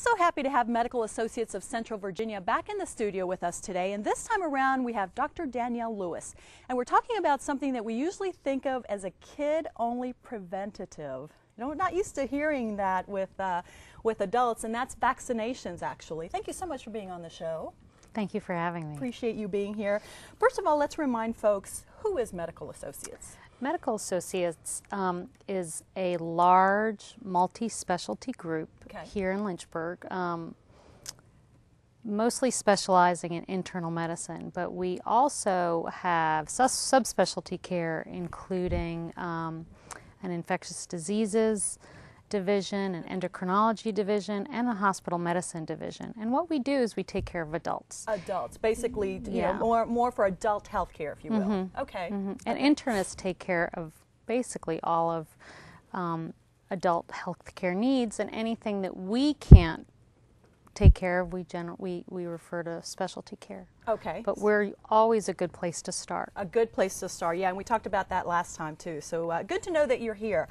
So happy to have Medical Associates of Central Virginia back in the studio with us today, and this time around we have Dr. Danielle Lewis, and we're talking about something that we usually think of as a kid-only preventative. You know, we're not used to hearing that with adults, and that's vaccinations, actually. Thank you so much for being on the show. Thank you for having me. Appreciate you being here. First of all, let's remind folks, who is Medical Associates? Medical Associates is a large multi-specialty group here in Lynchburg, mostly specializing in internal medicine, but we also have subspecialty care, including an infectious diseases division, an endocrinology division, and a hospital medicine division. And what we do is we take care of adults. Adults, basically, you know, more for adult health care, if you will. Okay. And internists take care of basically all of adult health care needs, and anything that we can't take care of, we refer to specialty care. Okay. But we're always a good place to start. A good place to start, yeah, and we talked about that last time too. So good to know that you're here.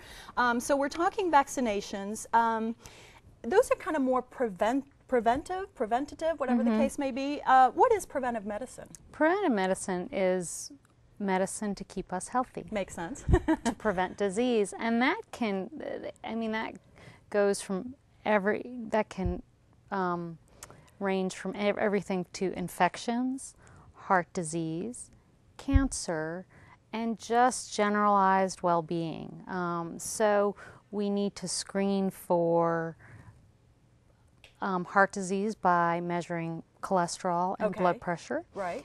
So we're talking vaccinations. Those are kind of more preventative, whatever the case may be. What is preventive medicine? Preventive medicine is medicine to keep us healthy. Makes sense. To prevent disease, and that can, I mean, that goes from range from everything to infections, heart disease, cancer, and just generalized well-being. So we need to screen for heart disease by measuring cholesterol and blood pressure. Right.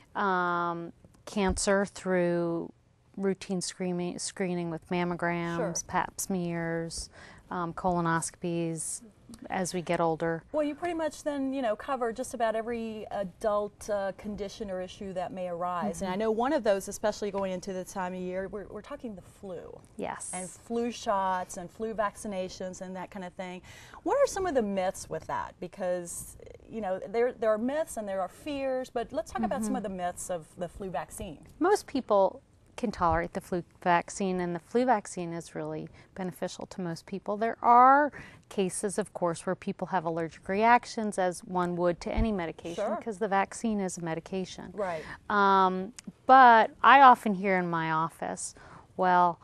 Cancer through routine screening with mammograms, pap smears, colonoscopies as we get older. Well, you pretty much then, you know, cover just about every adult condition or issue that may arise. And I know one of those, especially going into the time of year, we're talking the flu. Yes. And flu shots and flu vaccinations and that kind of thing. What are some of the myths with that? Because, you know, there are myths and there are fears, but let's talk about some of the myths of the flu vaccine. Most people can tolerate the flu vaccine, and the flu vaccine is really beneficial to most people. There are cases, of course, where people have allergic reactions, as one would to any medication, because the vaccine is a medication. Right. But I often hear in my office, well,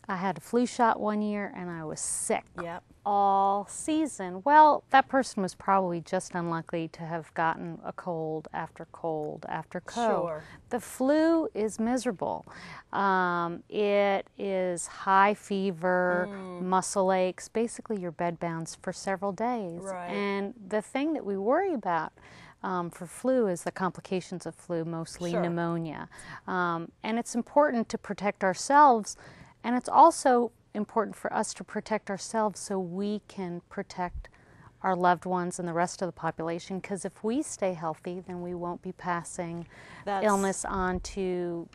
I had a flu shot one year and I was sick all season. Well, that person was probably just unlucky to have gotten a cold after cold after cold. The flu is miserable. It is high fever, muscle aches, basically you're bedbound for several days. And the thing that we worry about for flu is the complications of flu, mostly pneumonia. And it's important to protect ourselves, and it's also important for us to protect ourselves so we can protect our loved ones and the rest of the population, because if we stay healthy, then we won't be passing illness on to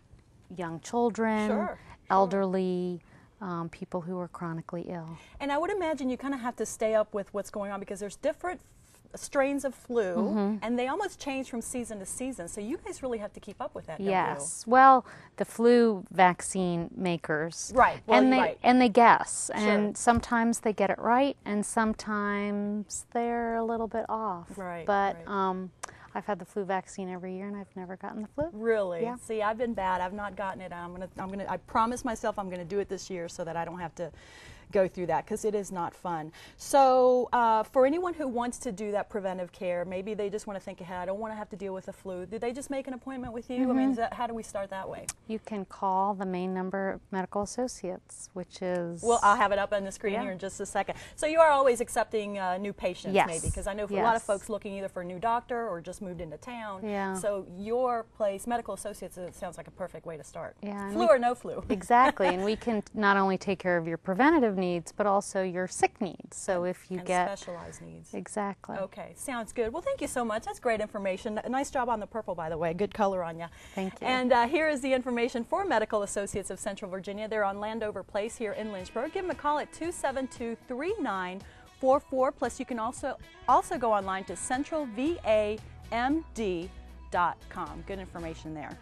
young children, elderly, people who are chronically ill. And I would imagine you kind of have to stay up with what's going on, because there's different strains of flu, and they almost change from season to season. So you guys really have to keep up with that, don't you? Well, the flu vaccine makers, and they guess, and sometimes they get it right, and sometimes they're a little bit off. But I've had the flu vaccine every year, and I've never gotten the flu. Really? Yeah. See, I've been bad. I've not gotten it. I promise myself I'm gonna do it this year so that I don't have to go through that, because it is not fun. So for anyone who wants to do that preventive care, maybe they just want to think ahead, I don't want to have to deal with the flu. Do they just make an appointment with you? I mean, how do we start that way? You can call the main number of Medical Associates, which is... Well, I'll have it up on the screen here in just a second. So you are always accepting new patients, maybe, because I know for a lot of folks looking either for a new doctor or just moved into town. So your place, Medical Associates, it sounds like a perfect way to start. Flu or no flu. Exactly, and we can not only take care of your preventative needs, but also your sick needs. So if you get specialized needs. Exactly. Okay, sounds good. Well, thank you so much. That's great information. Nice job on the purple, by the way. Good color on you. Thank you. And here is the information for Medical Associates of Central Virginia. They're on Landover Place here in Lynchburg. Give them a call at 272-3944. Plus, you can also go online to centralvamd.com. Good information there.